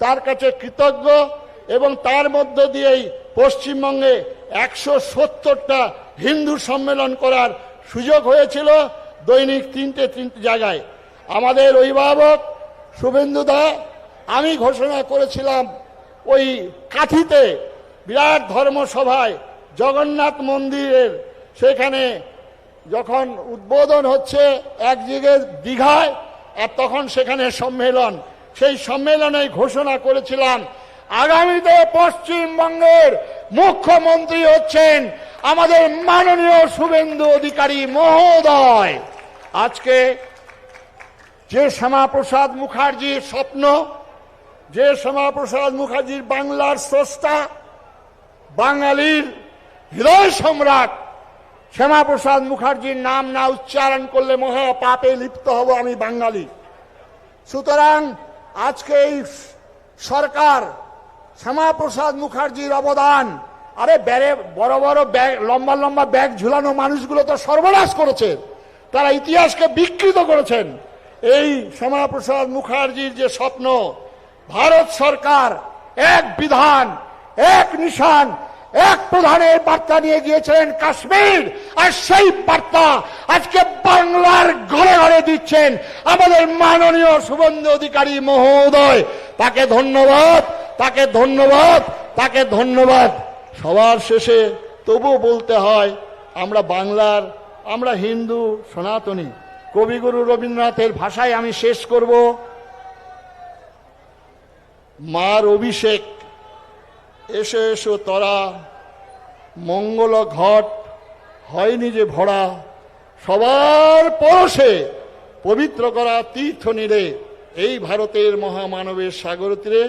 তার কাছে কৃতজ্ঞ। এবং তার মধ্য দিয়েই পশ্চিমবঙ্গে 170টা হিন্দু সম্মেলন করার সুযোগ হয়েছিল, দৈনিক তিনটে জায়গায়। আমাদের অভিভাবক শুভেন্দু দা, আমি ঘোষণা করেছিলাম ওই কাঠিতে বিরাট ধর্মসভায় জগন্নাথ মন্দিরের, সেখানে যখন উদ্বোধন হচ্ছে একদিকে দীঘায়, আর তখন সেখানে সম্মেলন, সেই সম্মেলনে ঘোষণা করেছিলাম আগামীতে পশ্চিমবঙ্গের মুখ্যমন্ত্রী হচ্ছেন আমাদের মাননীয় শুভেন্দু অধিকারী মহোদয়। আজকে যে শ্যামাপ্রসাদ মুখার্জির স্বপ্ন, যে শ্যামাপ্রসাদ মুখার্জির বাংলার স্রষ্টা, বাঙালির হৃদয় সম্রাট শ্যামাপ্রসাদ মুখার্জির নাম না উচ্চারণ করলে মহা পাপে লিপ্ত হব আমি বাঙালি। সুতরাং আজকে এই সরকার শ্যামাপ্রসাদ মুখার্জির অবদান, আরে বড় বড় ব্যাগ, লম্বা লম্বা ব্যাগ ঝুলানো মানুষগুলো তো সর্বনাশ করেছে, তারা ইতিহাসকে বিকৃত করেছেন। এই শ্যামাপ্রসাদ মুখার্জির যে স্বপ্ন, ভারত সরকার এক বিধান এক নিশান এক প্রধানের বার্তা নিয়ে গিয়েছিলেন কাশ্মীর, আর সেই বার্তা আজকে বাংলার ঘরে ঘরে দিচ্ছেন আমাদের মাননীয় শুভেন্দু অধিকারী মহোদয়। তাকে ধন্যবাদ, তাকে ধন্যবাদ, তাকে ধন্যবাদ। সবার শেষে তবু বলতে হয় আমরা বাংলার, আমরা হিন্দু সনাতনী। কবিগুরু রবীন্দ্রনাথের ভাষায় আমি শেষ করব, মার অভিষেক এসো এসো তরা, মঙ্গল ঘট হয়নি যে ভরা, সবার পরশে পবিত্র করা তীর্থ নীড়ে এই ভারতের মহামানবের সাগর তীরে।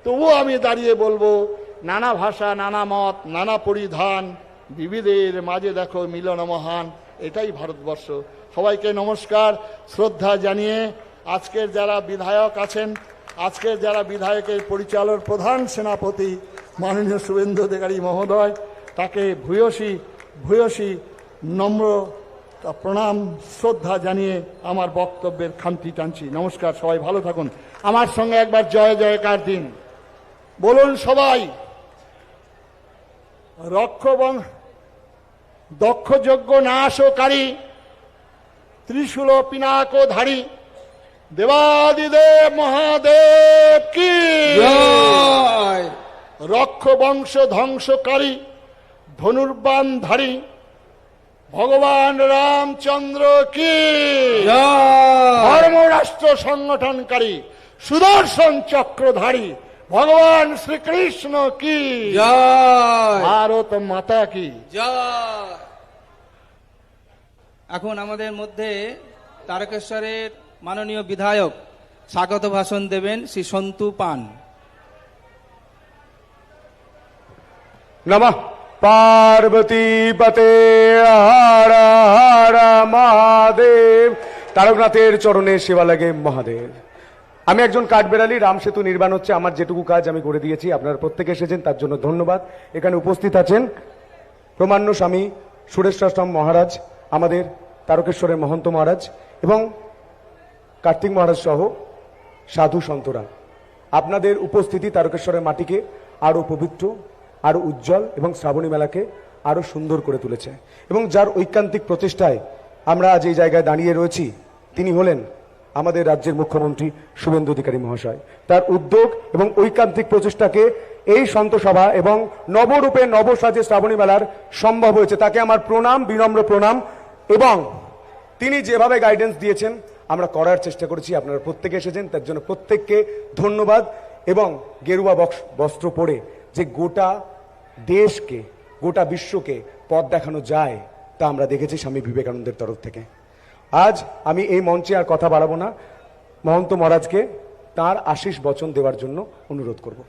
তবুও আমি দাঁড়িয়ে বলবো, নানা ভাষা নানা মত নানা পরিধান, বিবিধের মাঝে দেখো মিলন মহান, এটাই ভারতবর্ষ। সবাইকে নমস্কার, শ্রদ্ধা জানিয়ে আজকের যারা বিধায়ক আছেন, আজকের যারা বিধায়কের পরিচালক প্রধান সেনাপতি মাননীয় শুভেন্দু অধিকারী মহোদয়, তাকে ভূয়সী ভূয়সী নম্র প্রণাম শ্রদ্ধা জানিয়ে আমার বক্তব্যের খামতি টানছি। নমস্কার, সবাই ভালো থাকুন। আমার সঙ্গে একবার জয় জয়কার দিন বলুন সবাই। দক্ষযজ্ঞ নাশকারী, ত্রিশূল পিনাকধারী দেবাদিদেব মহাদেব কি জয়। রক্ষ বংশ ধ্বংসকারী ধনুর্বাণধারী ভগবান রামচন্দ্র কি জয়। ধর্মরাষ্ট্র সংগঠনকারী সুদর্শন চক্রধারী ভগবান শ্রীকৃষ্ণ কি জয়। ভারত মাতা কি জয়। এখন আমাদের মধ্যে তারকেশ্বরের মাননীয় বিধায়ক স্বাগত ভাষণ দেবেন শ্রী সন্তু পান। নমঃ পার্বতী পতে হর হর মহাদেব। তারকনাথের চরণে সেবা লাগে মহাদেব। আমি একজন কাঠবেড়ালি, রাম সেতু নির্মাণ হচ্ছে, আমার যেটুকু কাজ আমি করে দিয়েছি। আপনারা প্রত্যেকে এসেছেন, তার জন্য ধন্যবাদ। এখানে উপস্থিত আছেন প্রমাণ্য স্বামী সুরেশ্বরাম মহারাজ, আমাদের তারকেশ্বরের মহন্ত মহারাজ এবং কার্তিক মহারাজ সহ সাধু সন্তরা। আপনাদের উপস্থিতি তারকেশ্বরের মাটিকে আরো পবিত্র, আরো উজ্জ্বল এবং শ্রাবণী মেলাকে আরো সুন্দর করে তুলেছে। এবং যার ঐকান্তিক প্রচেষ্টায় আমরা আজ এই জায়গায় দাঁড়িয়ে রয়েছি, তিনি হলেন আমাদের রাজ্যের মুখ্যমন্ত্রী শুভেন্দু অধিকারী মহাশয়। তার উদ্যোগ এবং ঐকান্তিক প্রচেষ্টাকে এই সন্ত সভা এবং নবরূপে নবসাজে শ্রাবণী মেলার সম্ভব হয়েছে। তাকে আমার প্রণাম, বিনম্র প্রণাম। এবং তিনি যেভাবে গাইডেন্স দিয়েছেন আমরা করার চেষ্টা করেছি। আপনারা প্রত্যেকে এসেছেন, তার জন্য প্রত্যেককে ধন্যবাদ। এবং গেরুয়া বস্ত্র পরে যে গোটা দেশকে, গোটা বিশ্বকে পথ দেখানো যায়, তা আমরা দেখেছি স্বামী বিবেকানন্দের তরফ থেকে। আজ আমি এই মঞ্চে আর কথা বাড়াবো না, মহন্ত মহারাজকে তার আশীষ বচন দেওয়ার জন্য অনুরোধ করব।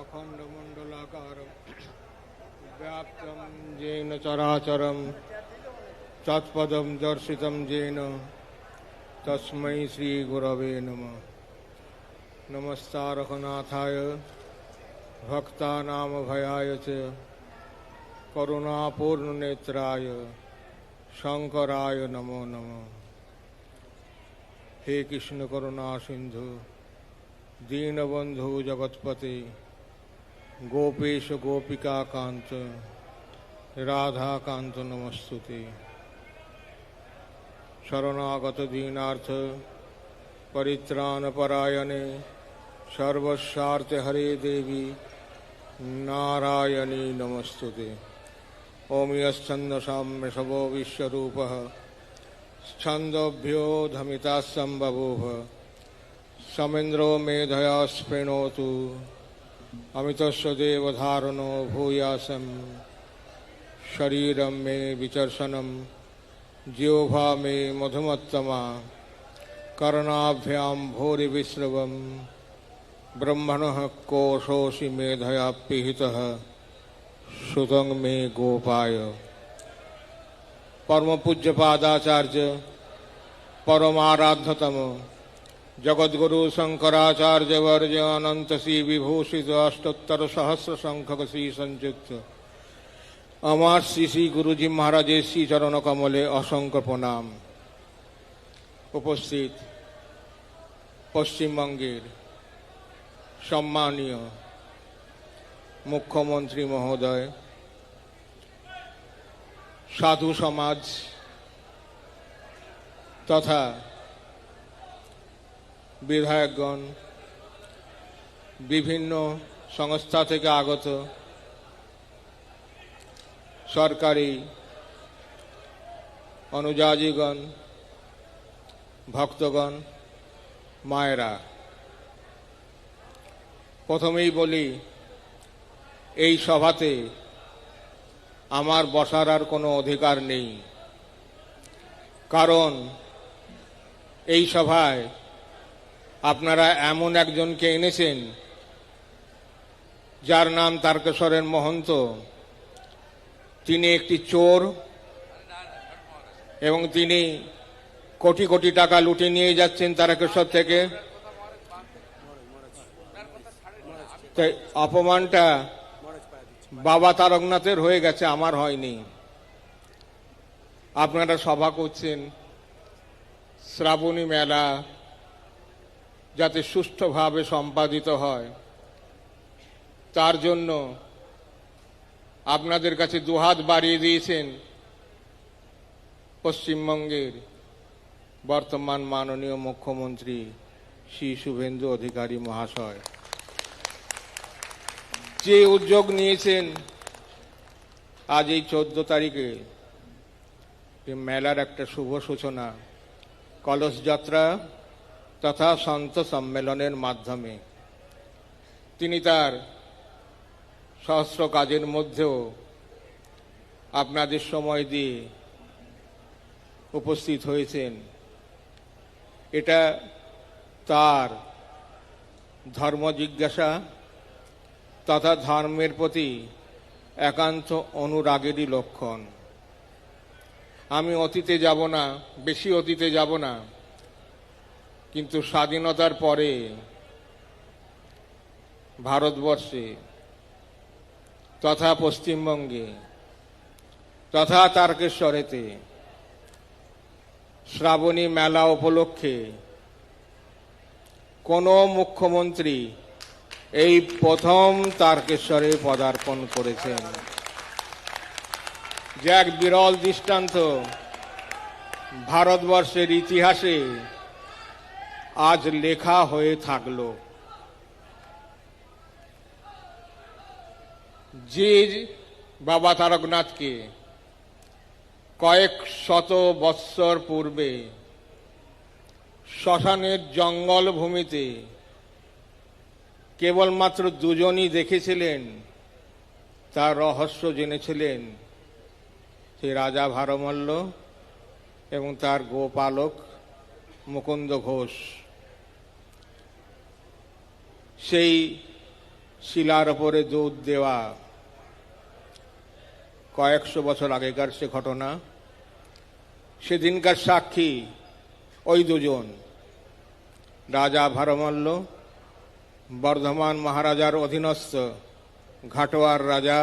अखण्डमण्डलाकारं व्याप्तं येन चराचरं तत्पदं दर्शितं येन तस्मै श्रीगुरवे नमः। नमस्तारकनाथाय भक्तानामभयाय च करुणापूर्णनेत्राय शंकराय नमो नमः। हे कृष्ण करुणा सिंधु दीनबंधु जगतपते गोपेश गोपिका कांत राधा कांत नमस्तुते। शरणागत दीनार्थ परित्राण परायणे सर्वस्वार्थ हरे देवी नारायणी नमस्तुते। ओम यश्चंद साम्य शवो विश्वरूपः छंदोभ्यो धमिता संबभूव समेन्द्रो मेधया स्पृणोतु अमितस्य देवधारणो भूयासं शरीरं मे विचर्षणं जिह्वा मे मधुमत्तमा कर्णाभ्यां भूरि विश्रवं ब्रह्मणः कोशोऽसि मेधया पिहितः सुतं मे गोपाय। परम पूज्य पादाचार्य परमाराध्यतम जगद्गुरु शंकराचार्य वर्य अनंत श्री विभूषित अष्टोत्तर सहस्र संख्यक श्री संयुक्त আমার শ্রী শ্রী গুরুজি মহারাজের শ্রী চরণ কমলে অসংখ্য প্রণাম। উপস্থিত পশ্চিমবঙ্গের সম্মানীয় মুখ্যমন্ত্রী মহোদয়, সাধু সমাজ তথা বিধায়কগণ, বিভিন্ন সংস্থা থেকে আগত সরকারি অনুযায়ীগণ, ভক্তগণ, মায়েরা, প্রথমেই বলি এই সভাতে আমার বসার আর কোনো অধিকার নেই। কারণ এই সভায় আপনারা এমন একজনকে এনেছেন যার নাম তারকেশ্বরের মহন্ত। তিনি একটি চোর এবং তিনি কোটি কোটি টাকা লুটে নিয়ে যাচ্ছেন তারকেশ্বর থেকে। তাই অপমানটা বাবা তারকনাথের হয়ে গেছে, আমার হয়নি। আপনারা সভা করছেন শ্রাবণী মেলা যাতে সুষ্ঠুভাবে সম্পাদিত হয়, তার জন্য আপনাদের কাছে দুহাত বাড়িয়ে দিয়েছেন পশ্চিমবঙ্গের বর্তমান মাননীয় মুখ্যমন্ত্রী শ্রী শুভেন্দু অধিকারী মহাশয়। যে উদ্যোগ নিয়েছেন আজ এই 14 তারিখে মেলার একটা শুভ সূচনা কলস যাত্রা তথা সন্ত সম্মেলনের মাধ্যমে, তিনি তার সহস্র কাজের মধ্যেও আপনাদের সময় দিয়ে উপস্থিত হয়েছেন। এটা তার ধর্ম জিজ্ঞাসা তথা ধর্মের প্রতি একান্ত অনুরাগেরই লক্ষণ। আমি অতীতে যাব না, বেশি অতীতে যাব না, কিন্তু স্বাধীনতার পরে ভারতবর্ষে তথা পশ্চিমবঙ্গে তথা তারকেশ্বরেতে শ্রাবণী মেলা উপলক্ষে কোন মুখ্যমন্ত্রী এই প্রথম তারকেশ্বরে পদার্পণ করেছেন, যে এক বিরল দৃষ্টান্ত ভারতবর্ষের ইতিহাসে আজ লেখা হয়ে থাকলো। যে বাবা তারকনাথকে কয়েক শত বৎসর পূর্বে শ্মশানের জঙ্গল ভূমিতে কেবলমাত্র দুজনই দেখেছিলেন, তার রহস্য জেনেছিলেন সেই রাজা ভারমল্ল এবং তার গোপালক মুকুন্দ ঘোষ। সেই শিলার ওপরে দুধ দেওয়া কয়েকশো বছর আগেকার সে ঘটনা। সেদিনকার সাক্ষী ওই দুজন, রাজা ভারমল্ল বর্ধমান মহারাজার অধীনস্থ ঘাটোয়ার রাজা,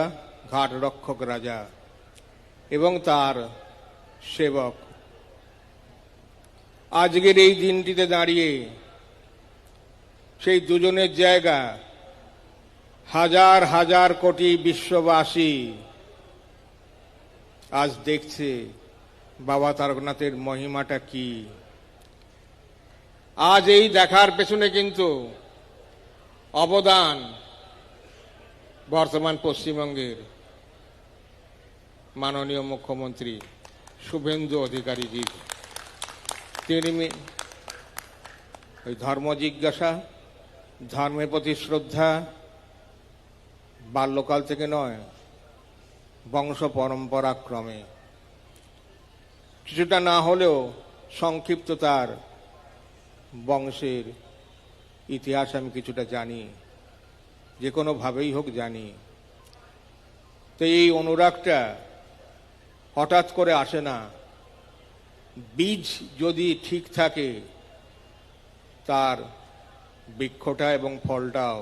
ঘাট রক্ষক রাজা এবং তার সেবক। আজকের এই দিনটিতে দাঁড়িয়ে সেই দুজনের জায়গা হাজার হাজার কোটি বিশ্ববাসী আজ দেখছে বাবা তারকনাথের মহিমাটা কি। আজ এই দেখার পেছনে কিন্তু অবদান বর্তমান পশ্চিমবঙ্গের মাননীয় মুখ্যমন্ত্রী শুভেন্দু অধিকারীজি। তিনি ওই ধর্ম জিজ্ঞাসা, ধর্মের প্রতি শ্রদ্ধা বাল্যকাল থেকে নয়, বংশ পরম্পরা ক্রমে কিছুটা না হলেও সংক্ষিপ্ত তার বংশের ইতিহাস আমি কিছুটা জানি, যে কোনোভাবেই হোক জানি। তো এই অনুরাগটা হঠাৎ করে আসে না, বীজ যদি ঠিক থাকে তার বৃক্ষটা এবং ফলটাও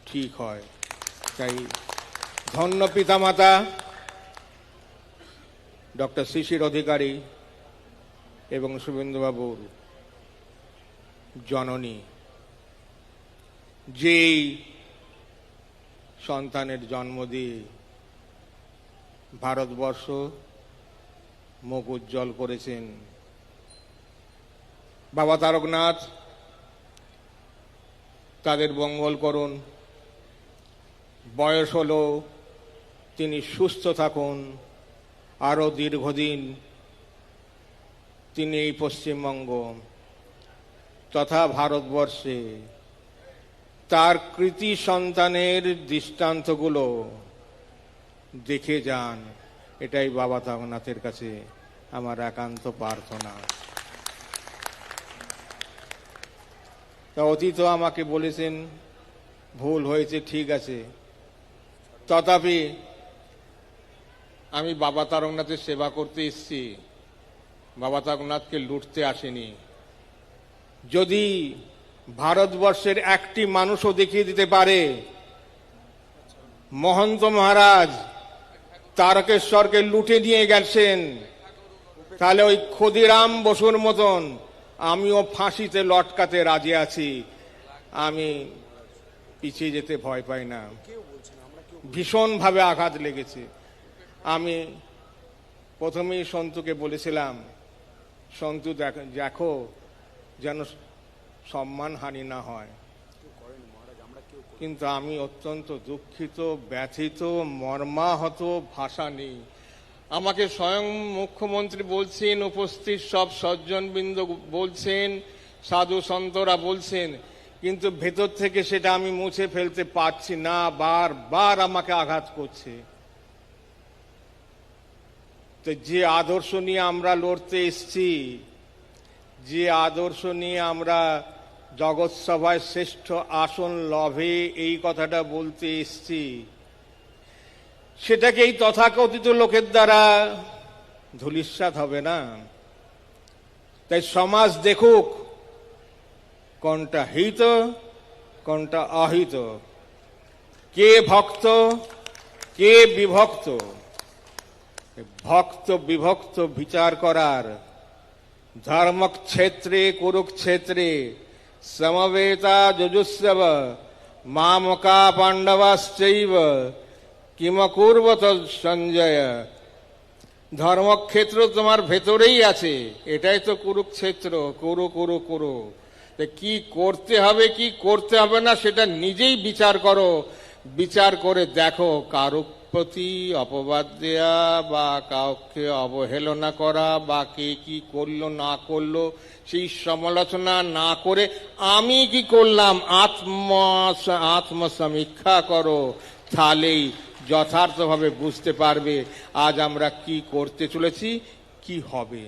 ঠিক হয়। তাই ধন্য পিতামাতা ডক্টর শিশির অধিকারী এবং শুভেন্দুবাবুর জননী, যেই সন্তানের জন্ম দিয়ে ভারতবর্ষ মুখ উজ্জ্বল করেছেন। বাবা তারকনাথ তাদের মঙ্গল করুন, বয়স হলো, তিনি সুস্থ থাকুন, আরো দীর্ঘদিন তিনি এই পশ্চিমবঙ্গ তথা ভারতবর্ষে তার কৃতি সন্তানের দৃষ্টান্তগুলো দেখে যান, এটাই বাবা তারকনাথের কাছে আমার একান্ত প্রার্থনা। তা অতীত আমাকে বলেছেন ভুল হয়েছে, ঠিক আছে, তথাপি আমি বাবা তারকনাথের সেবা করতে এসেছি, বাবা তারকনাথকে লুটতে আসেনি। যদি ভারতবর্ষের একটি মানুষও দেখিয়ে দিতে পারে মহন্ত মহারাজ তারকেশ্বরকে লুটে নিয়ে গেছেন, তাহলে ওই ক্ষুদিরাম বসুর মতন আমিও ফাঁসিতে লটকাতে রাজি আছি। আমি পিছিয়ে যেতে ভয় পাই না। ভীষণভাবে আঘাত লেগেছে। আমি প্রথমেই সন্তুকে বলেছিলাম, সন্তু দেখো যেন সম্মান হানি না হয়, কিন্তু আমি অত্যন্ত দুঃখিত, ব্যথিত, মর্মাহত, ভাষা নেই। আমাকে স্বয়ং মুখ্যমন্ত্রী বলছেন, উপস্থিত সব সজ্জনবৃন্দ বলছেন, সাধু সন্তরা বলছেন, কিন্তু ভেতর থেকে সেটা আমি মুছে ফেলতে পারছি না, বারবার আমাকে আঘাত করছে। তো যে আদর্শ নিয়ে আমরা লড়তে এসছি, যে আদর্শ নিয়ে আমরা জগৎ সভায় শ্রেষ্ঠ আসন লভে এই কথাটা বলতে এসছি, সেটাকে এই তথাকথিত লোকের দ্বারা ধূলিসাৎ হবে না। তাই সমাজ দেখুক কোনটা হিত কোনটা অহিত, কে ভক্ত কে বিভক্ত। ভক্ত বিভক্ত বিচার করার ধর্মক্ষেত্রে কুরুক্ষেত্রে সমবেতা যজুস্রব মামকা পাণ্ডবাশ্চৈব কিমকুর্বত সঞ্জয়। ধর্মক্ষেত্র তোমার ভেতরেই আছে, এটাই তো কুরুক্ষেত্র। কুরু কুরু কুরু, কি করতে হবে কি করতে হবে না সেটা নিজেই বিচার করো। বিচার করে দেখো কারো প্রতি অপবাদ দেয়া বা কাউকে অবহেলনা করা বা কে কি করলো না করলো সেই সমালোচনা না করে আমি কি করলাম আত্মসমীক্ষা করো, তাহলেই যথার্থভাবে বুঝতে পারবে আজ আমরা কি করতে চলেছি, কি হবে।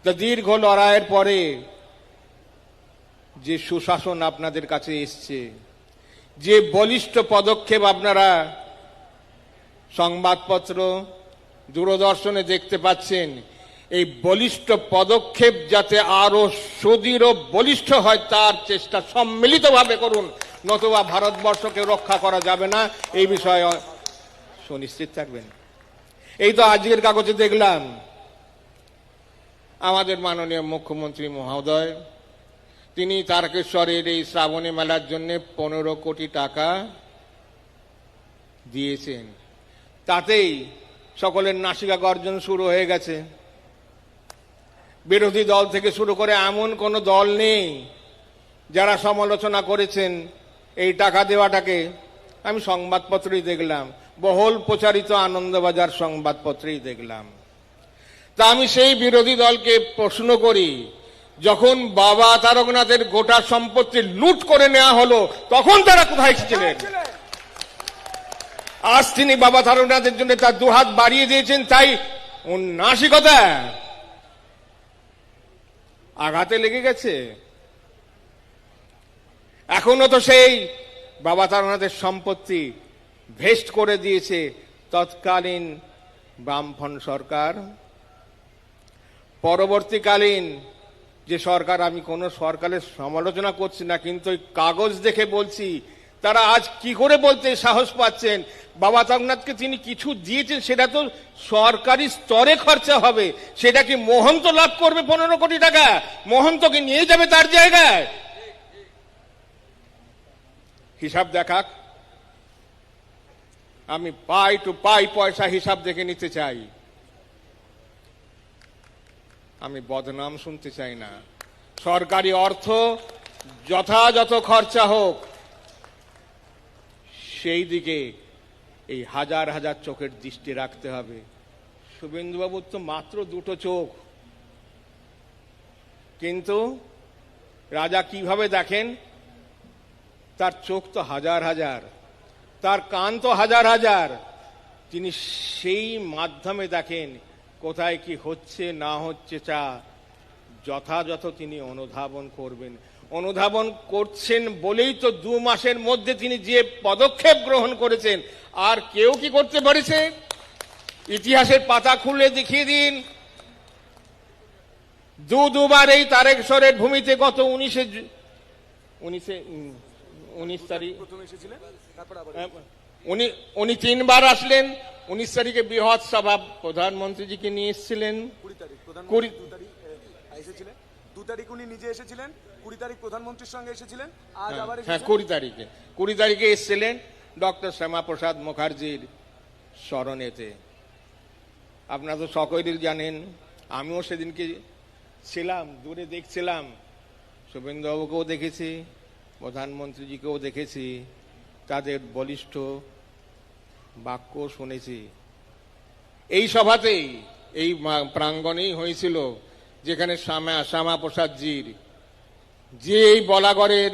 তা দীর্ঘ লড়াইয়ের পরে যে সুশাসন আপনাদের কাছে এসছে, যে বলিষ্ঠ পদক্ষেপ আপনারা সংবাদপত্র দূরদর্শনে দেখতে পাচ্ছেন, এই বলিষ্ঠ পদক্ষেপ যাতে আরো সুদৃঢ় বলিষ্ঠ হয় তার চেষ্টা সম্মিলিতভাবে করুন, নতুবা ভারতবর্ষকে রক্ষা করা যাবে না, এই বিষয়ে সুনিশ্চিত থাকবেন। এই তো আজকের কাগজে দেখলাম আমাদের মাননীয় মুখ্যমন্ত্রী মহোদয় তিনি তারকেশ্বরের এই শ্রাবণী মেলার জন্য 15 কোটি টাকা দিয়েছেন। তাতেই সকলের নাসিকা গর্জন শুরু হয়ে গেছে। বিরোধী দল থেকে শুরু করে এমন কোন দল নেই যারা সমালোচনা করেছেন এই টাকা দেওয়াটাকে। আমি সংবাদপত্রেই দেখলাম, বহুল প্রচারিত আনন্দবাজার সংবাদপত্রেই দেখলাম। তা আমি সেই বিরোধী দলকে প্রশ্ন করি, যখন বাবা তারকনাথের গোটা সম্পত্তি লুট করে নেওয়া হলো তখন তারা কোথায় ছিলেন? আজ তিনি বাবা তারকনাথের জন্য তার দুহাত বাড়িয়ে দিয়েছেন, তাই নাসিকতা আঘাতে লেগে গেছে। এখনো তো সেই বাবা তারকনাথের সম্পত্তি ভেস্ট করে দিয়েছে তৎকালীন বামফ্রন্ট সরকার। পরবর্তীকালীন যে সরকার, আমি কোন সরকারের সমালোচনা করছি না, কিন্তু ওই কাগজ দেখে বলছি তারা আজ কি করে বলতে সাহস পাচ্ছেন বাবা তারকনাথকে তিনি কিছু দিয়েছেন, সেটা তো সরকারি স্তরে খরচা হবে, সেটা কি মহন্ত লাভ করবে 15 কোটি টাকা? মহন্তকে নিয়ে যাবে তার জায়গায়? হিসাব দেখাক, আমি পাই টু পাই পয়সা হিসাব দেখে নিতে চাই। আমি বদনাম শুনতে চাই না। সরকারি অর্থ যথাযথ খরচা হোক, সেই দিকে এই হাজার হাজার চোখের দৃষ্টি রাখতে হবে। শুভেন্দুবাবুর তো মাত্র 2টো চোখ, কিন্তু রাজা কিভাবে দেখেন? তার চোখ তো হাজার হাজার, তার কান তো হাজার হাজার, তিনি সেই মাধ্যমে দেখেন কোথায় কি হচ্ছে না হচ্ছে, তা যথাযথ তিনি অনুধাবন করবেন। অনুধাবন করছেন বলেই তো 2 মাসের মধ্যে তিনি যে পদক্ষেপ গ্রহণ করেছেন, আর কেউ কি করতে পারেছে? ইতিহাসের পাতা খুলে দেখিয়ে দিন। দুবার এই তারকেশ্বরের ভূমিতে গত 19 তারিখ উনি 3 বার আসলেন। 19 তারিখে বৃহৎ সভা প্রধানমন্ত্রীজিকে নিয়ে এসেছিলেন। 2 তারিখ উনি নিজে এসেছিলেন, 20 তারিখ প্রধানমন্ত্রীর সঙ্গে এসেছিলেন, আজ আবার হ্যাঁ 20 তারিখে এসেছিলেন ডক্টর শ্যামাপ্রসাদ মুখার্জির স্মরণেতে। আপনারা তো সকলেই জানেন, আমিও সেদিনকে ছিলাম, দূরে দেখছিলাম, শুভেন্দুবাবুকেও দেখেছি, প্রধানমন্ত্রীজিকেও দেখেছি, তাদের বলিষ্ঠ বাক্য শুনেছি। এই সভাতেই, এই প্রাঙ্গণেই হয়েছিল যেখানে শ্যামাপ্রসাদজির, যে এই বলাগড়ের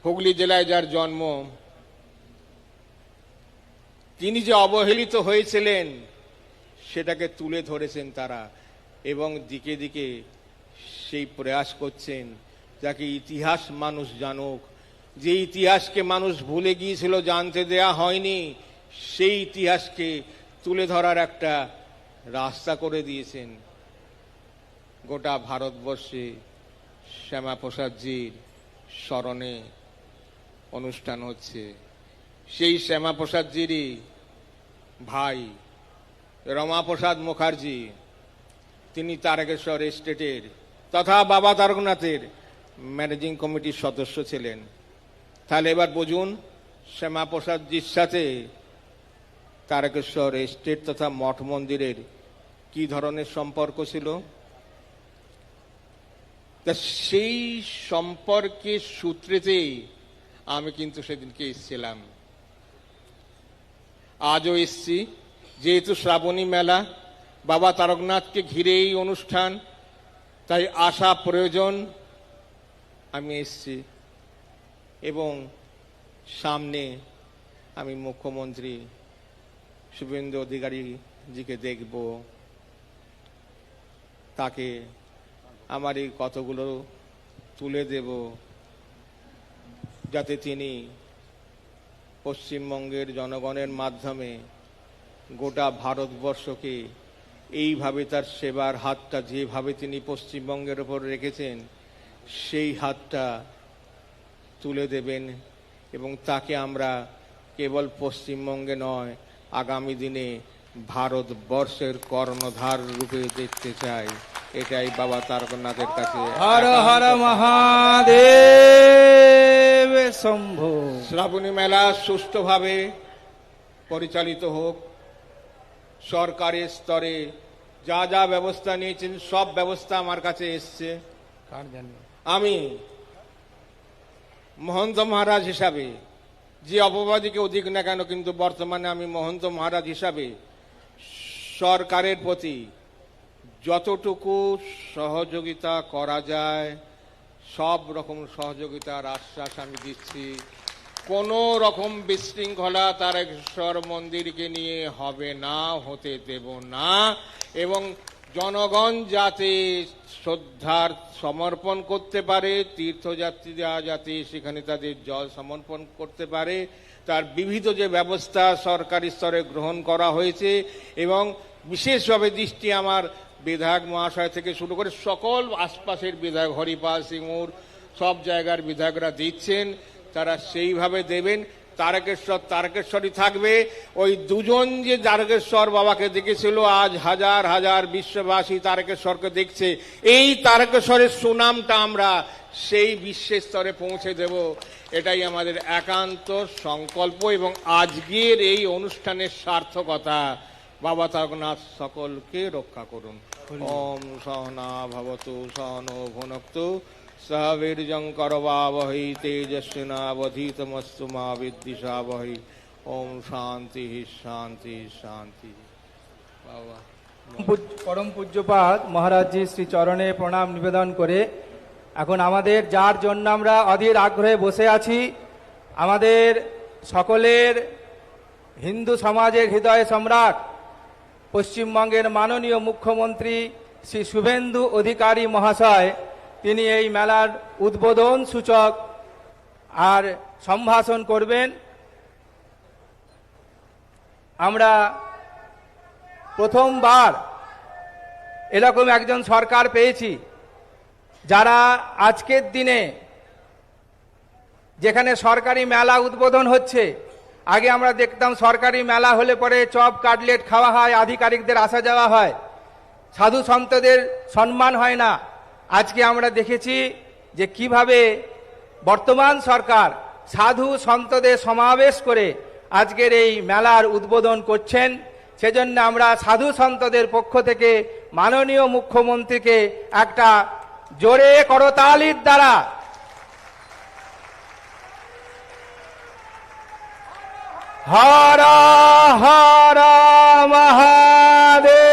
হুগলি জেলায় যার জন্ম, তিনি যে অবহেলিত হয়েছিলেন সেটাকে তুলে ধরেছেন তারা, এবং দিকে দিকে সেই প্রয়াস করছেন যাকে ইতিহাস মানুষ জানুক। যে ইতিহাসকে মানুষ ভুলে গিয়েছিল, জানতে দেয়া হয়নি, সেই ইতিহাসকে তুলে ধরার একটা রাস্তা করে দিয়েছেন। গোটা ভারতবর্ষে শ্যামাপ্রসাদজির স্মরণে অনুষ্ঠান হচ্ছে। সেই শ্যামাপ্রসাদজিরই ভাই রমাপ্রসাদ মুখার্জি, তিনি তারকেশ্বর এস্টেটের তথা বাবা তারকনাথের ম্যানেজিং কমিটির সদস্য ছিলেন। তাহলে এবার বুঝুন শ্যামাপ্রসাদজির সাথে তারকেশ্বর এস্টেট তথা মঠ মন্দিরের কি ধরনের সম্পর্ক ছিল। তা সেই সম্পর্কের সূত্রেতেই আমি কিন্তু সেদিনকে এসেছিলাম, আজও এসছি। যেহেতু শ্রাবণী মেলা, বাবা তারকনাথকে ঘিরে এই অনুষ্ঠান, তাই আসা প্রয়োজন, আমি এসছি। এবং সামনে আমি মুখ্যমন্ত্রী শুভেন্দু অধিকারী জিকে দেখব, তাকে আমার এই কথাগুলো তুলে দেব, যাতে তিনি পশ্চিমবঙ্গের জনগণের মাধ্যমে গোটা ভারতবর্ষকে এইভাবে তার সেবার হাতটা যেভাবে তিনি পশ্চিমবঙ্গের ওপর রেখেছেন সেই হাতটা তুলে দেবেন এবং তাকে আমরা কেবল পশ্চিমবঙ্গে নয় আগামী দিনে ভারতবর্ষের কর্ণধার রূপে দেখতে চাই। এটাই বাবা তারকনাথের কাছে হর হর মহাদেব শম্ভু। শ্রাবণী মেলা সুষ্ঠুভাবে পরিচালিত হোক। সরকারের স্তরে যা যা ব্যবস্থা নিয়েছেন সব ব্যবস্থা আমার কাছে এসছে। আমি মহন্ত মহারাজ হিসাবে, যে অপবাদীকে অধিক না কেন, কিন্তু বর্তমানে আমি মহন্ত মহারাজ হিসাবে সরকারের প্রতি যতটুকু সহযোগিতা করা যায় সব রকম সহযোগিতার আশ্বাস আমি দিচ্ছি। কোনো রকম বিশৃঙ্খলা তারকেশ্বর মন্দিরকে নিয়ে হবে না, হতে দেব না। এবং জনগণ যাতে শ্রদ্ধার সমর্পণ করতে পারে, তীর্থযাত্রীরা যাতে সেখানে তাদের জল সমর্পণ করতে পারে, তার বিবিধ যে ব্যবস্থা সরকারি স্তরে গ্রহণ করা হয়েছে এবং বিশেষভাবে দৃষ্টি আমার বিধায়ক মহাশয় থেকে শুরু করে সকল আশপাশের বিধায়ক, হরিপাল সিংহুর সব জায়গার বিধায়করা দিচ্ছেন, তারা সেইভাবে দেবেন। তারকেশ্বরই থাকবে। ওই দুজন যে তারকেশ্বর বাবাকে দেখেছিল, আজ হাজার হাজার বিশ্ববাসী তারকেশ্বরকে দেখছে। এই তারকেশ্বরের সুনামটা আমরা সেই বিশ্বের স্তরে পৌঁছে দেব, এটাই আমাদের একান্ত সংকল্প এবং আজকের এই অনুষ্ঠানের সার্থকতা। বাবা তারকনাথ সকলকে রক্ষা করুন। ওম সহনা ভবতু সহনো ভুনক্তু সহ বীর্যং করবাবহৈ তেজস্বিনাবধীতমস্তু মা বিদ্বিষাবহৈ। ওম শান্তি শান্তি শান্তি। বাবা পরম পূজ্যপাদ মহারাজজি শ্রী চরণে প্রণাম নিবেদন করে এখন আমাদের যার জন্য আমরা অধীর আগ্রহে বসে আছি, আমাদের সকলের হিন্দু সমাজের হৃদয় সম্রাট পশ্চিমবঙ্গের মাননীয় মুখ্যমন্ত্রী শ্রী শুভেন্দু অধিকারী মহাশয়, তিনি এই মেলার উদ্বোধন সূচক আর সম্ভাষণ করবেন। আমরা প্রথমবার এরকম একজন সরকার পেয়েছি যারা আজকের দিনে যেখানে সরকারি মেলা উদ্বোধন হচ্ছে, আগে আমরা দেখতাম সরকারি মেলা হলে পরে চপ কাটলেট খাওয়া হয়, আধিকারিকদের আসা যাওয়া হয়, সাধু সন্তদের সম্মান হয় না। আজকে আমরা দেখেছি যে কিভাবে বর্তমান সরকার সাধু সন্তদের সমাবেশ করে আজকের এই মেলার উদ্বোধন করছেন। সেজন্য আমরা সাধু সন্তদের পক্ষ থেকে মাননীয় মুখ্যমন্ত্রীকে একটা জোরে করতালির দ্বারা হর হর মহাদেব।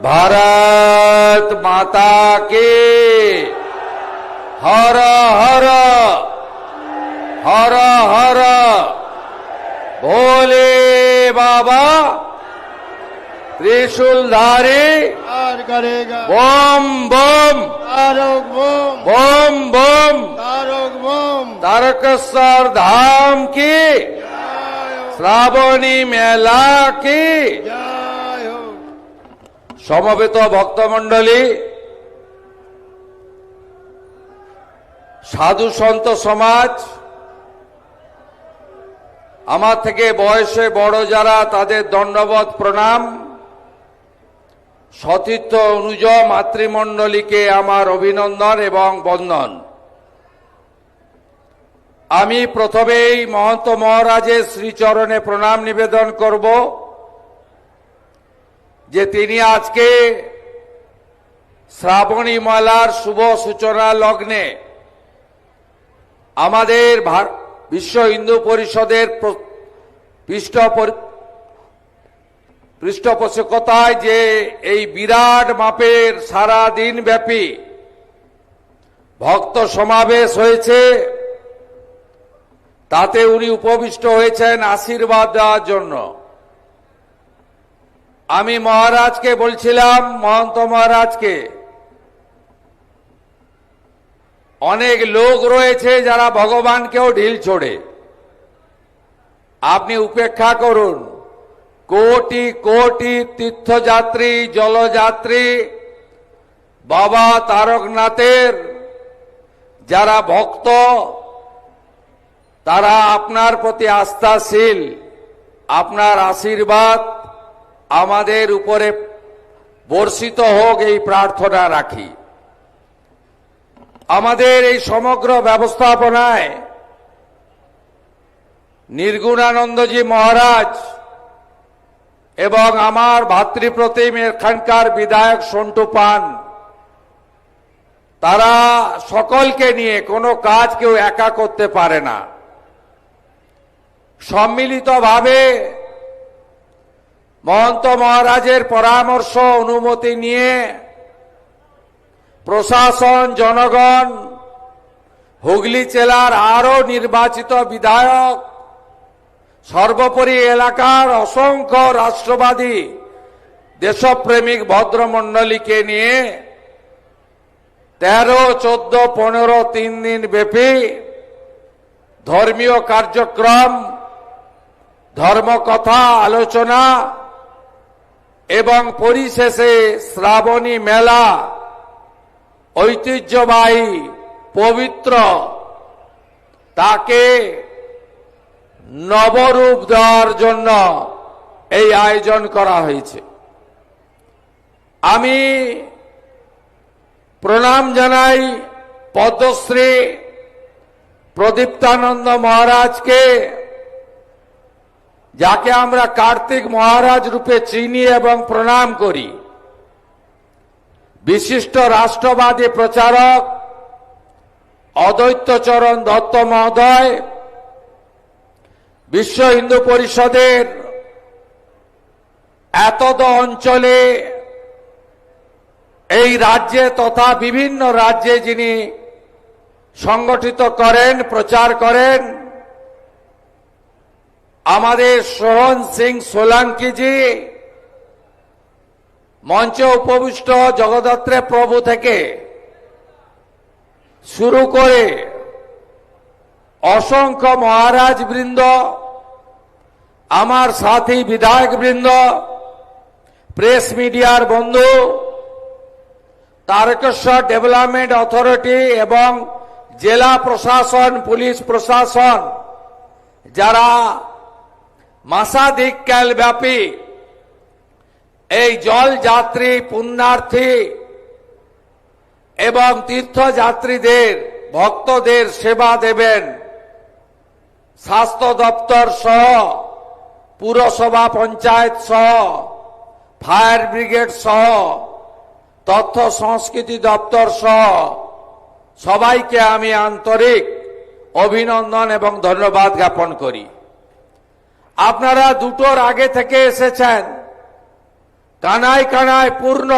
भारत माता के हर हर हर हर भोले बाबा त्रिशूलधारी আর করেগা बम बम তারক বোম बम बम তারক বোম। तारकेश्वर धाम की श्रावणी मेला की জয় হোক। সমবেত ভক্তমণ্ডলী, সাধু সন্ত সমাজ, আমার থেকে বয়সে বড় যারা তাদের দণ্ডবত প্রণাম, সতীর্থ অনুজ মাতৃমণ্ডলীকে আমার অভিনন্দন এবং বন্দন। আমি প্রথমেই মহন্ত মহারাজের শ্রীচরণে প্রণাম নিবেদন করব যে তিনি আজকে শ্রাবণী মেলার শুভ সূচনা লগ্নে আমাদের বিশ্ব হিন্দু পরিষদের পৃষ্ঠপোষকতায় যে এই বিরাট মাপের সারা দিন ব্যাপী ভক্ত সমাবেশ হয়েছে, তাতে উনি উপবিষ্ট হয়েছেন আশীর্বাদ দেওয়ার জন্য। আমি মহারাজকে বলছিলাম, মহন্ত মহারাজকে, অনেক লোক রয়েছে যারা ভগবানকেও ঢিল ছোড়ে। আপনি উপেক্ষা করুন, কোটি কোটি তীর্থযাত্রী জলযাত্রী বাবা তারকনাথের যারা ভক্ত, তারা আপনার প্রতি আস্থাশীল। আপনার আশীর্বাদ আমাদের উপরে বর্ষিত হোক এই প্রার্থনা রাখি। আমাদের এই সমগ্র ব্যবস্থাপনায় নির্গুণানন্দজি মহারাজ এবং আমার ভাতৃপ্রতিম এখানকার বিধায়ক সন্টু পান, তারা সকলকে নিয়ে কোনো কাজ কেউ একা করতে পারে না। সম্মিলিতভাবে মহন্ত মহারাজের পরামর্শ অনুমতি নিয়ে প্রশাসন, জনগণ, হুগলি জেলার আরো নির্বাচিত বিধায়ক, সর্বোপরি এলাকার অসংখ্য রাষ্ট্রবাদী দেশপ্রেমিক ভদ্রমণ্ডলীকে নিয়ে 13, 14, 15, 3 দিন ব্যাপী ধর্মীয় কার্যক্রম, ধর্মকথা, আলোচনা এবং পরিশেষে শ্রাবণী মেলা, ঐতিহ্যবাহী পবিত্র, তাকে নবরূপ দেওয়ার জন্য এই আয়োজন করা হয়েছে। আমি প্রণাম জানাই পদ্মশ্রী প্রদীপ্তানন্দ মহারাজকে, যাকে আমরা কার্তিক মহারাজ রূপে চিনি এবং প্রণাম করি। বিশিষ্ট রাষ্ট্রবাদী প্রচারক অদ্বৈতচরণ দত্ত মহোদয়, বিশ্ব হিন্দু পরিষদের এতদ অঞ্চলে, এই রাজ্যে তথা বিভিন্ন রাজ্যে যিনি সংগঠিত করেন, প্রচার করেন, আমাদের সোহন সিং সোলাঙ্কিজি, মঞ্চে উপবিষ্ট জগদ্ধাত্রী প্রভু থেকে শুরু করে অসংখ্য মহারাজ বৃন্দ, আমার সাথী বিধায়ক বৃন্দ, প্রেস মিডিয়ার বন্ধু, তারকেশ্বর ডেভেলপমেন্ট অথরিটি এবং জেলা প্রশাসন, পুলিশ প্রশাসন, যারা মাসাধিক কাল ব্যাপী এই জল যাত্রী, পুণ্যার্থী এবং তীর্থযাত্রীদের, ভক্তদের সেবা দেবেন, স্বাস্থ্য দপ্তর সহ, পুরসভা পঞ্চায়েত সহ, ফায়ার ব্রিগেড সহ, তথ্য সংস্কৃতি দপ্তর সহ সবাইকে আমি আন্তরিক অভিনন্দন এবং ধন্যবাদ জ্ঞাপন করি। আপনারা দুটোর আগে থেকে এসেছেন, কানায় কানায় পূর্ণ।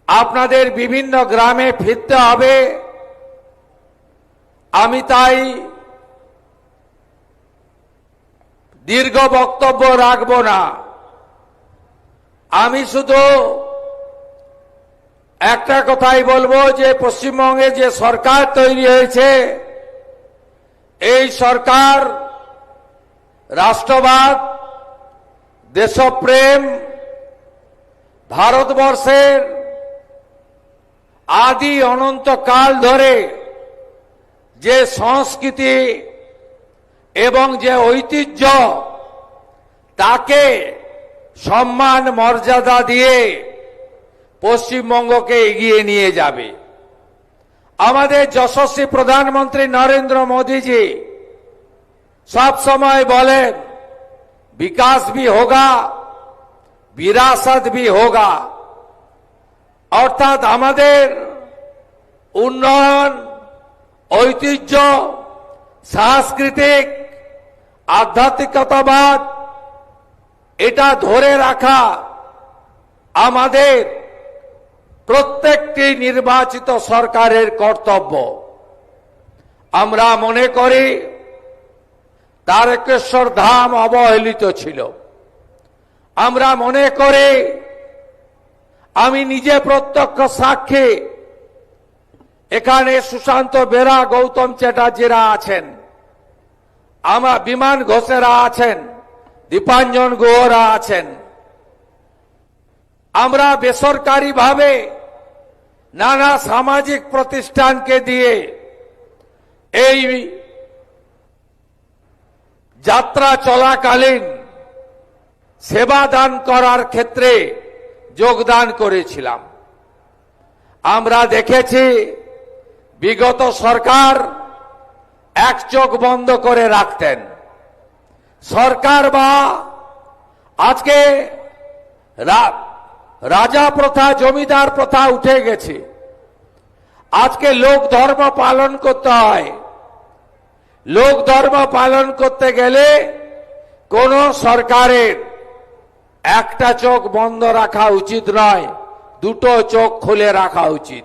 আপনাদের বিভিন্ন গ্রামে ফিরতে হবে। আমি তাই দীর্ঘ বক্তব্য রাখব না। আমি শুধু একটা কথাই বলবো যে পশ্চিমবঙ্গে যে সরকার তৈরি হয়েছে, এই সরকার রাষ্ট্রবাদ, দেশপ্রেম, ভারতবর্ষের আদি অনন্তকাল ধরে যে সংস্কৃতি এবং যে ঐতিহ্য, তাকে সম্মান মর্যাদা দিয়ে পশ্চিমবঙ্গকে এগিয়ে নিয়ে যাবে। আমাদের যশস্বী প্রধানমন্ত্রী নরেন্দ্র মোদীজি सब समय बोलें विकास भी होगा, विरासत भी होगा। অর্থাৎ আমাদের উন্নয়ন, ঐতিহ্য, সাংস্কৃতিক, আধ্যাত্মিকতাবাদ, এটা ধরে রাখা আমাদের প্রত্যেকটি নির্বাচিত সরকারের কর্তব্য। আমরা মনে করি তারকেশ্বর ধাম অবহেলিত ছিল। আমরা মনে করি, আমি নিজে প্রত্যক্ষ সাক্ষী, এখানে সুশান্ত বেরা, গৌতম চ্যাটার্জিরা আছেন, আমার বিমান ঘোষেরা আছেন, দীপাঞ্জন গুহরা আছেন। আমরা বেসরকারিভাবে নানা সামাজিক প্রতিষ্ঠানকে দিয়ে এই যাত্রা চলাকালীন সেবা দান করার ক্ষেত্রে যোগদান করেছিলাম। আমরা দেখেছি বিগত সরকার এক চোখ বন্ধ করে রাখতেন। সরকার বা আজকে রাজা প্রথা, জমিদার প্রথা উঠে গেছে। আজকে লোক ধর্ম পালন করতে হয়। লোক ধর্ম পালন করতে গেলে কোন সরকারের একটা চোখ বন্ধ রাখা উচিত নয়, দুটো চোখ খুলে রাখা উচিত।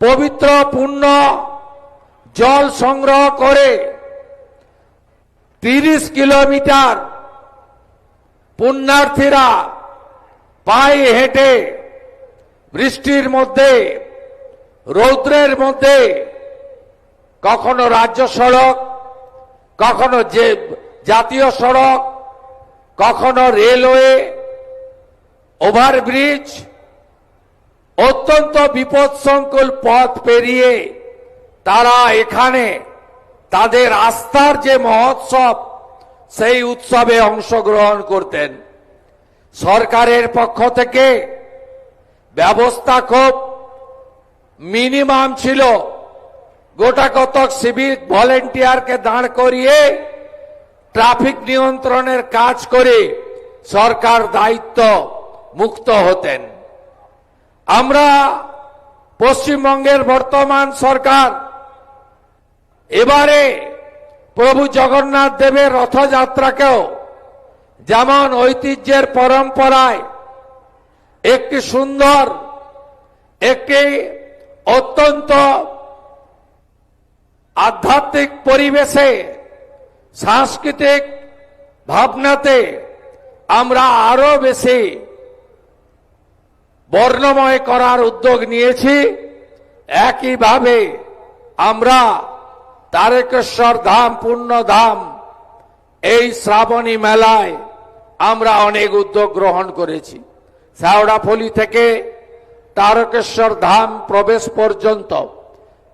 পবিত্র পুণ্য জল সংগ্রহ করে 30 কিলোমিটার পুণ্যার্থীরা পায়ে হেঁটে বৃষ্টির মধ্যে, রৌদ্রের মধ্যে, কখনো রাজ্য সড়ক, কখনো জাতীয় সড়ক, কখনো রেলওয়ে, ওভারব্রিজ, অত্যন্ত বিপদসংকুল পথ পেরিয়ে তারা এখানে তাদের আস্থার যে মহোৎসব, সেই উৎসবে অংশগ্রহণ করতেন। সরকারের পক্ষ থেকে ব্যবস্থা খুব মিনিমাম ছিল। গোটা কতক সিভিক ভলেন্টিয়ারকে দাঁড় করিয়ে ট্রাফিক নিয়ন্ত্রণের কাজ করে সরকার দায়িত্ব মুক্ত হতেন। আমরা পশ্চিমবঙ্গের বর্তমান সরকার এবারে প্রভু জগন্নাথ দেবের রথযাত্রাকেও যেমন ঐতিহ্যের পরম্পরায় একটি সুন্দর, একটি অত্যন্ত আধ্যাত্মিক পরিবেশে, সাংস্কৃতিক ভাবনাতে আমরা আরো বেশি বর্ণময় করার উদ্যোগ নিয়েছি। একইভাবে আমরা তারকেশ্বর ধাম, পুণ্যধাম, এই শ্রাবণী মেলায় আমরা অনেক উদ্যোগ গ্রহণ করেছি। শেওড়াফুলি থেকে তারকেশ্বর ধাম প্রবেশ পর্যন্ত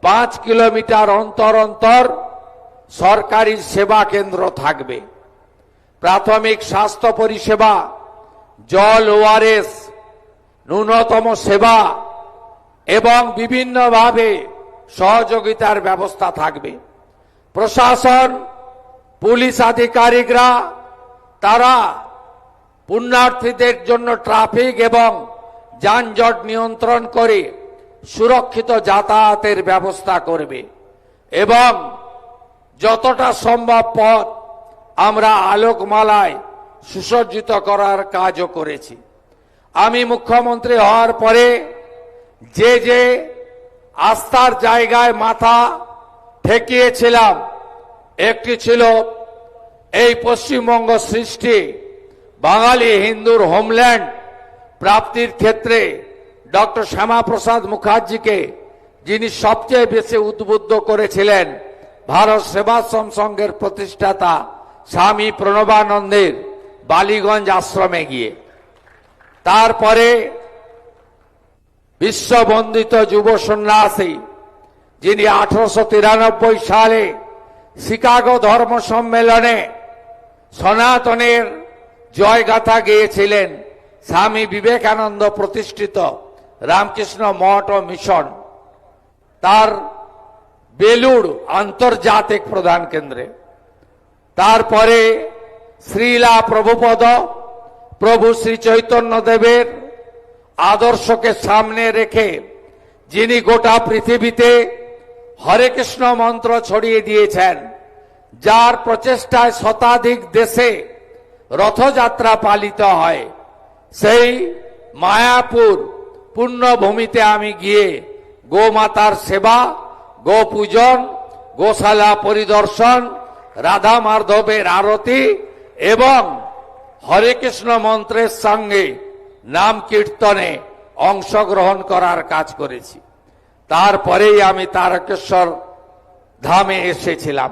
5 কিলোমিটার অন্তর অন্তর সরকারি সেবা কেন্দ্র থাকবে। প্রাথমিক স্বাস্থ্য পরিষেবা, জল, ওআরএস, ন্যূনতম সেবা এবং বিভিন্নভাবে সহযোগিতার ব্যবস্থা থাকবে। প্রশাসন, পুলিশ আধিকারিকরা তারা পুণ্যার্থীদের জন্য ট্রাফিক এবং যানজট নিয়ন্ত্রণ করে সুরক্ষিত যাতায়াতের ব্যবস্থা করবে এবং যতটা সম্ভব পথ আমরা আলোকমালায় সুসজ্জিত করার কাজও করেছি। আমি মুখ্যমন্ত্রী হওয়ার পরে যে যে আস্থার জায়গায় মাথা ঠেকিয়েছিলাম, একটি ছিল এই পশ্চিমবঙ্গ সৃষ্টি, বাঙালি হিন্দুর হোমল্যান্ড প্রাপ্তির ক্ষেত্রে ডক্টর শ্যামাপ্রসাদ মুখার্জিকে, যিনি সবচেয়ে বেশি উদ্বুদ্ধ করেছিলেন, ভারত সেবাশ্রম সংঘের প্রতিষ্ঠাতা স্বামী প্রণবানন্দের বালিগঞ্জ আশ্রমে গিয়ে, তারপরে বিশ্ববন্দিত যুব সন্ন্যাসী যিনি 1893 সালে শিকাগো ধর্ম সম্মেলনে সনাতনের জয়গাথা গেয়েছিলেন, স্বামী বিবেকানন্দ প্রতিষ্ঠিত রামকৃষ্ণ মঠ ও মিশন, তার বেলুড় আন্তর্জাতিক প্রধান কেন্দ্রে। তারপরে শ্রীলা প্রভুপদ, প্রভু শ্রী চৈতন্য দেবের আদর্শকে সামনে রেখে যিনি গোটা পৃথিবীতে হরে কৃষ্ণ মন্ত্র ছড়িয়ে দিয়েছেন, যার প্রচেষ্টায় শতাধিক দেশে রথযাত্রা পালিত হয়, সেই মায়াপুর পুণ্যভূমিতে আমি গিয়ে গোমাতার সেবা, গো পূজন, গোশালা পরিদর্শন, রাধা মাধবের আরতি এবং হরে কৃষ্ণ মন্ত্রের সঙ্গে নাম কীর্তনে অংশগ্রহণ করার কাজ করেছি। তারপরেই আমি তারকেশ্বর ধামে এসেছিলাম।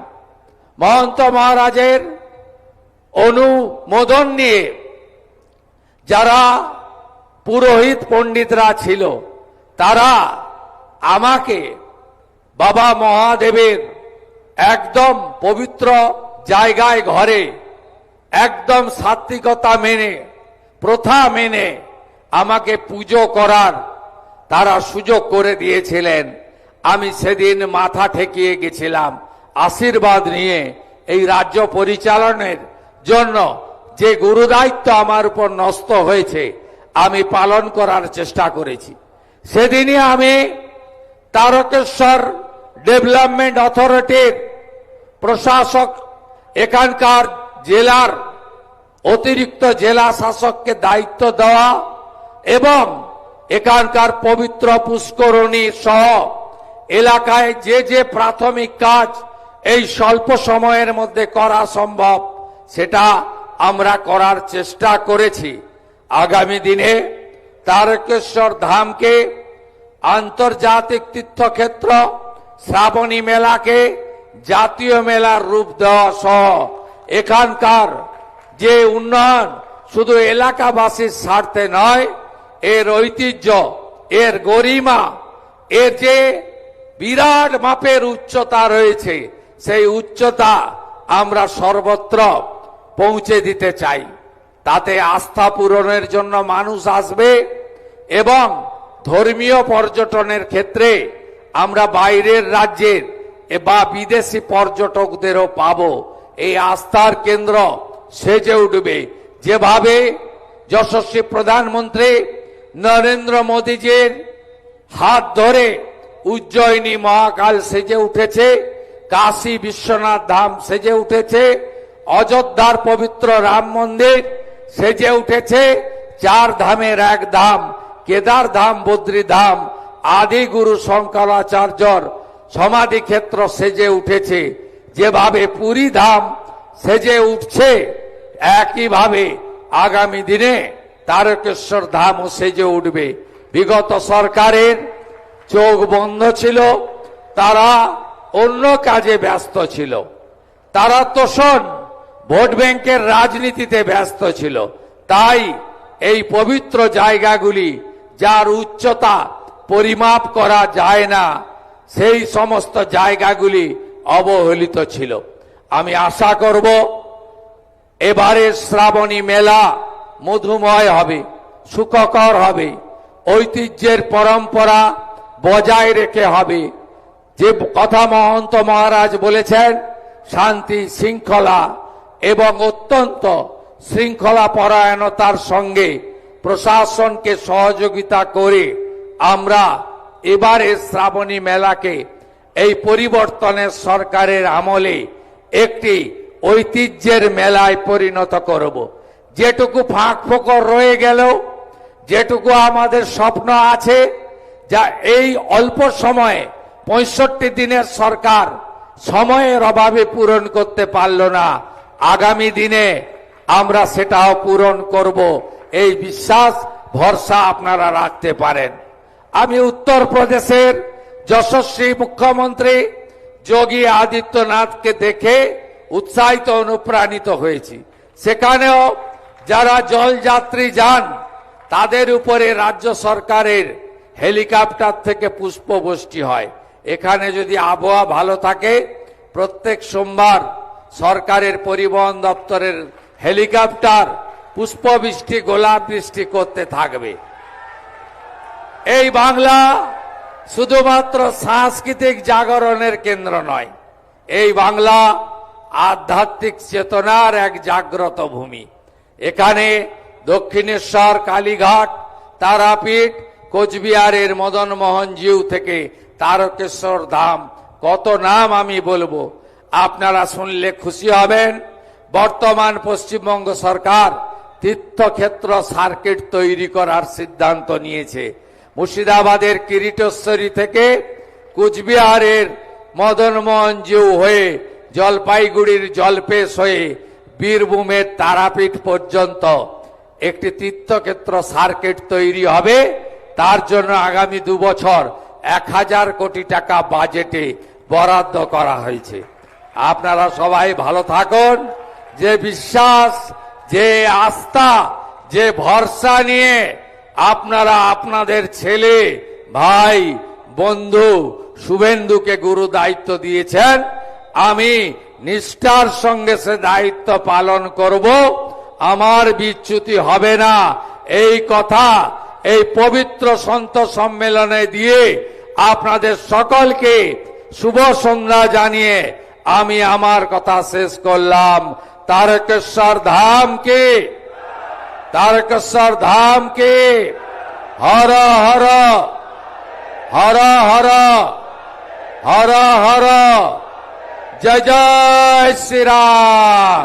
মহন্ত মহারাজের অনুমোদন নিয়ে যারা পুরোহিত পণ্ডিতরা ছিল তারা আমাকে বাবা মহাদেবের একদম পবিত্র জায়গায় ঘরে একদম সাত্বিকতা মেনে প্রথা মেনে আমাকে পুজো করার তারা সুযোগ করে দিয়েছিলেন। আমি সেদিন মাথা ঠেকিয়ে গেছিলাম আশীর্বাদ নিয়ে এই রাজ্য পরিচালনের জন্য যে গুরুদায়িত্ব আমার উপর ন্যস্ত হয়েছে আমি পালন করার চেষ্টা করেছি। সেদিনই আমি তারকেশ্বর ডেভেলপমেন্ট অথরিটির প্রশাসক এখানকার জেলার অতিরিক্ত জেলা শাসককে দায়িত্ব দেওয়া এবং এখানকার পবিত্র পুষ্করণী সহ এলাকায় যে যে প্রাথমিক কাজ এই স্বল্প সময়ের মধ্যে করা সম্ভব সেটা আমরা করার চেষ্টা করেছি। আগামী দিনে তারকেশ্বর ধামকে আন্তর্জাতিক তীর্থক্ষেত্র, শ্রাবণী মেলাকে জাতীয় মেলার রূপ দেওয়া সহ এখানকার যে উন্নয়ন শুধু এলাকাবাসীর স্বার্থে নয়, এর ঐতিহ্য, এর গরিমা, এর যে বিরাট মাপের উচ্চতা রয়েছে সেই উচ্চতা আমরা সর্বত্র পৌঁছে দিতে চাই। তাতে আস্থা পূরণের জন্য মানুষ আসবে এবং ধর্মীয় পর্যটনের ক্ষেত্রে আমরা বাইরের রাজ্যের বা বিদেশি পর্যটকদেরও পাবো। এই আস্থার কেন্দ্র সেজে উঠবে যেভাবে যশস্বী প্রধানমন্ত্রী নরেন্দ্র মোদীজির হাত ধরে উজ্জয়িনী মহাকাল সেজে উঠেছে, কাশী বিশ্বনাথ ধাম সেজে উঠেছে, অযোধ্যার পবিত্র রাম মন্দির সেজে উঠেছে, 4 ধামের 1 ধাম কেদার ধাম, বদ্রী ধাম, আদি গুরু শঙ্করাচার্যর সমাধি ক্ষেত্র সেজে উঠেছে। যেভাবে পুরী ধাম সেজে উঠছে একইভাবে আগামী দিনে তারকেশ্বর ধামও সেজে উঠবে। বিগত সরকারের চোখ বন্ধ ছিল, তারা অন্য কাজে ব্যস্ত ছিল, তারা তোষণ ভোট ব্যাংকের রাজনীতিতে ব্যস্ত ছিল। তাই এই পবিত্র জায়গাগুলি যার উচ্চতা পরিমাপ করা যায় না সেই সমস্ত জায়গাগুলি অবহেলিত ছিল। আমি আশা করব এবারের শ্রাবণী মেলা মধুময় হবে, সুখকর হবে, ঐতিহ্যের পরম্পরা বজায় রেখে হবে। যে কথা মহন্ত মহারাজ বলেছেন, শান্তি শৃঙ্খলা এবং অত্যন্ত শৃঙ্খলা পরায়ণতার সঙ্গে প্রশাসনকে সহযোগিতা করে আমরা এবারের শ্রাবণী মেলাকে এই পরিবর্তনের সরকারের আমলে একটি ঐতিহ্যের মেলায় পরিণত করব। যেটুকু ফাঁক ফোকর রয়ে গেল, যেটুকু আমাদের স্বপ্ন আছে, যা এই অল্প সময়ে 65 দিনের সরকার সময়ের অভাবে পূরণ করতে পারল না, আগামী দিনে আমরা সেটাও পূরণ করব। এই বিশ্বাস ভরসা আপনারা রাখতে পারেন। আমি উত্তরপ্রদেশের যশস্বী মুখ্যমন্ত্রী যোগী আদিত্যনাথকে দেখে উৎসাহিত অনুপ্রাণিত হয়েছি। সেখানেও যারা জলযাত্রী যান তাদের উপরে রাজ্য সরকারের হেলিকপ্টার থেকে পুষ্পবৃষ্টি হয়। এখানে যদি আবহাওয়া ভালো থাকে প্রত্যেক সোমবার সরকারের পরিবহন দপ্তরের হেলিকপ্টার পুষ্পবৃষ্টি, গোলাপ বৃষ্টি করতে থাকবে। এই বাংলা শুধুমাত্র সাংস্কৃতিক জাগরণের কেন্দ্র নয়, এই বাংলা আধ্যাত্মিক চেতনার এক জাগ্রত ভূমি। এখানে দক্ষিণেশ্বর, কালীঘাট, তারাপীঠ, কোচবিহারের মদনমোহন জিউ থেকে তারকেশ্বর ধাম, কত নাম আমি বলবো, আপনারা শুনলে খুশি হবেন। বর্তমান পশ্চিমবঙ্গ সরকার তীর্থক্ষেত্র সার্কিট তৈরি করার সিদ্ধান্ত নিয়েছে। মুর্শিদাবাদের কিরিটেশ্বরী থেকে কুচবিহারের মদনমোহন জিউ হয়ে জলপাইগুড়ির জলপেশ হয়ে বীরভূমের তারাপীঠ পর্যন্ত একটি তীর্থক্ষেত্র সার্কিট তৈরি হবে। তার জন্য আগামী 2 বছর 1000 কোটি টাকা বাজেটে বরাদ্দ করা হয়েছে। আপনারা সবাই ভালো থাকুন। যে বিশ্বাস, যে আস্থা, যে ভরসা নিয়ে আপনারা আপনাদের ছেলে, ভাই, বন্ধু শুভেন্দুকে গুরু দায়িত্ব দিয়েছেন, আমি নিষ্ঠার সঙ্গে সে দায়িত্ব পালন করব। আমার বিচ্যুতি হবে না, এই কথা এই পবিত্র সন্ত সম্মেলনে দিয়ে আপনাদের সকলকে শুভ সন্ধ্যা জানিয়ে আমি আমার কথা শেষ করলাম। তারকেশ্বর ধাম কে, তারকেশ্বর ধাম কে, হর হর হর হর হর হর, জয় জয় শ্রীরাম,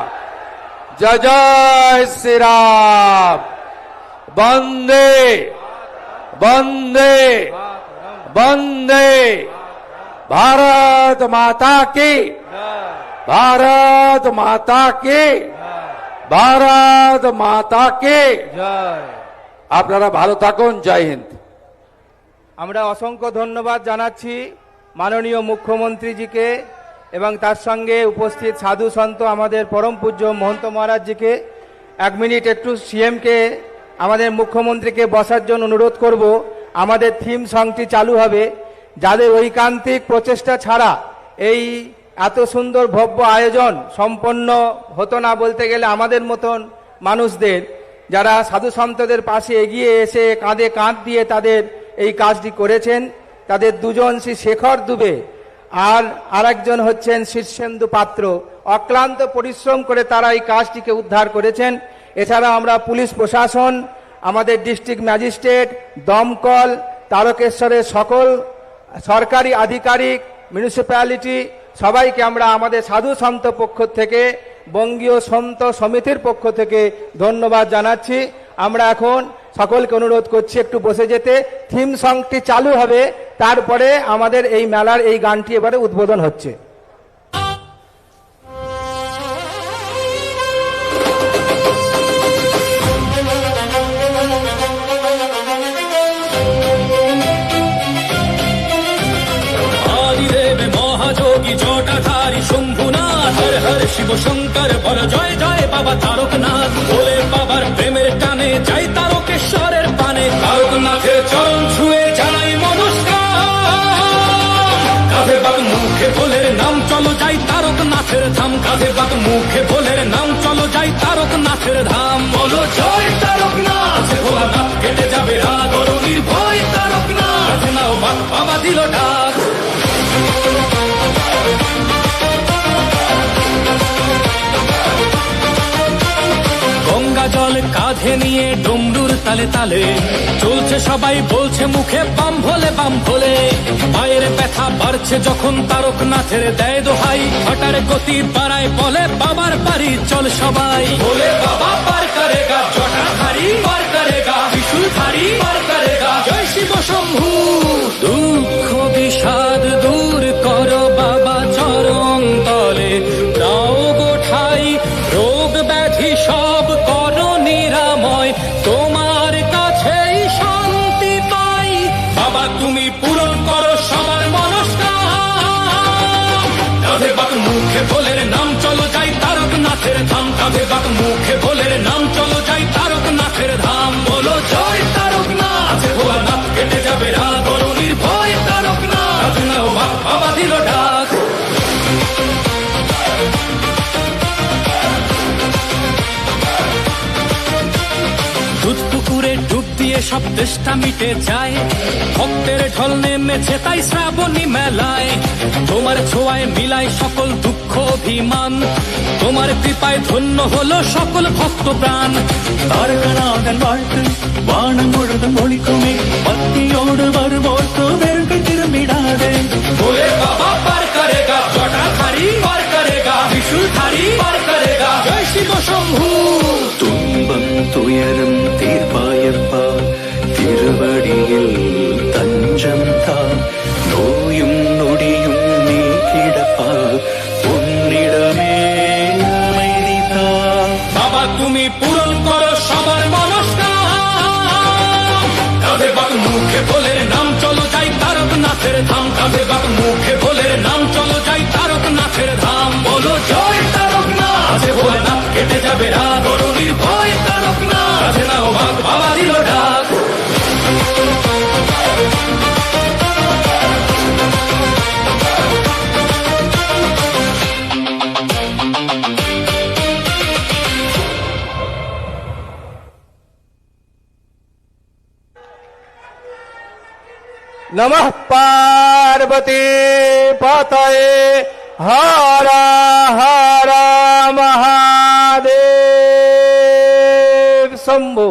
জয় জয় শ্রীরাম। বন্দে বন্দে বন্দে भारत माता की, भारत माता की, भारत माता की। জয়। আপনারা ভালো থাকুন। জয় হিন্দ। আমরা অসংখ্য ধন্যবাদ জানাচ্ছি মাননীয় মুখ্যমন্ত্রীজিকে এবং তার সঙ্গে উপস্থিত সাধু সন্ত আমাদের পরম পূজ্য মহন্ত মহারাজজিকে। 1 মিনিট একটু সিএমকে, আমাদের মুখ্যমন্ত্রীকে বসার জন্য অনুরোধ করব। আমাদের থিম সংটি চালু হবে। যাদের ঐকান্তিক প্রচেষ্টা ছাড়া এই এত সুন্দর ভব্য আয়োজন সম্পন্ন হতো না বলতে গেলে আমাদের মতন মানুষদের, যারা সাধু সন্তদের পাশে এগিয়ে এসে কাঁধে কাঁধ দিয়ে তাদের এই কাজটি করেছেন, তাদের দুজন শ্রী শেখর দুবে আর আরেকজন হচ্ছেন শীর্ষেন্দু পাত্র। অক্লান্ত পরিশ্রম করে তারা এই কাজটিকে উদ্ধার করেছেন। এছাড়া আমরা পুলিশ প্রশাসন, আমাদের ডিস্ট্রিক্ট ম্যাজিস্ট্রেট, দমকল, তারকেশ্বরের সকল সরকারি আধিকারিক, মিউনিসিপ্যালিটি সবাইকে আমরা আমাদের সাধু সন্ত পক্ষ থেকে, বঙ্গীয় সন্ত সমিতির পক্ষ থেকে ধন্যবাদ জানাচ্ছি। আমরা এখন সকলকে অনুরোধ করছি একটু বসে যেতে। থিম সংটি চালু হবে, তারপরে আমাদের এই মেলার এই গানটি এবারে উদ্বোধন হচ্ছে। আদিদেব মহাযোগী জটাধারী শম্ভুনাথ, হর হর শিব শঙ্কর বল জয় জয় বাবা তারকনাথ। বলে বাবার প্রেমের টানে যাই তারকেশ্বরের পানে, তারকনাথের চরণ ছুঁয়ে জানাই নমস্কার। কাঁধে বাগ মুখে ভোলের নাম চলো যাই তারকনাথের ধাম, কাঁধে বাগ মুখে ভোলের নাম চলো যাই তারকনাথের ধাম। বলো জয় তারকনাথ, ভোলানাথ কেটে যাবে রাগ, নির্ভয় তারকনাথ নাও বাগ বাবা দিল ডাক। গঙ্গা জল কাঁধে নিয়ে ডমরুর তালে তালে চলছে সবাই, বলছে মুখে বাম ভোলে বাম ভোলে। পায়ের ব্যথা বাড়ছে যখন তারকনাথের দেয় দোহাই, হঠার গতি বাড়ায় বলে বাবার বাড়ি চল সবাই। বলে বাবা পার করেগা জটাধারী, পার করেগা ত্রিশূলধারী, পার করেগা জয় শিব শম্ভু। দুঃখ বিষাদ দূর করো বাবা চরণ তলে, দাও গোঠাই রোগ ব্যাধি সব করো নিরাময়, তোমার কাছেই শান্তি পাই। বাবা তুমি পূরণ করো সবার মনস্কার। কাঁধে বাক মুখে ভোলের নাম চলো যাই তারকনাথের ধাম, কাঁধে বাক মুখে ভোলের নাম চলো যাই তারকনাথের ধাম। বলো জয় তারকনাথ, ভোলানাথ কেটে যাবে রাগ, নির্ভয় তারকনাথ নাও বাক বাবা দিল ডাক। দুধ পুকুরে ডুব দিয়ে সব তেষ্টা মিটে যায়, ভক্তের ঢল নেমেছে তাই শ্রাবণী মেলায়। তোমার ছোঁয়ায় মিলায় সকল দুঃখ অভিমান, তোমার কৃপায় ধন্য হলো সকল ভক্ত প্রাণ। താരകനാഥൻ വാഴ്ത്ത് വാണം മുഴുവൻ ഒളിക്കുമേ, ഭക്തിയോട് വരുമോർത്തോർക്ക് തിരുമിടാതെ। बोले बाबा पार करेगा जटाधारी, पार करेगा त्रिशूलधारी, पार करेगा जय शिव शंभू। തുമ്പം തുയരം തീർപ്പായർപ്പാ, തിരുവടിയിൽ തഞ്ചം താ, നോയും നൊടിയും നീ കിടപ്പാ, ഉന്നിടമേ அமைதி தா। বাবা তুমি পূরণ করো সবার মনস্কার। কাঁধে বাক মুখে ভোলের নাম চলো যাই তারকনাথ কাঁধে বাপ মুখে ভোলের নাম, চলো যাই তারকনাথের ধাম। বলো জয় তারকনাথ, আছে ভোলেনাথ কেটে যাবে রাত, করো নির্ভয় তারকনাথ, কাঁধে নাও বাঘ, বাবা দিল ডাক। নমঃ পার্বতী পতয়ে, হর হর মহাদেব শম্ভু।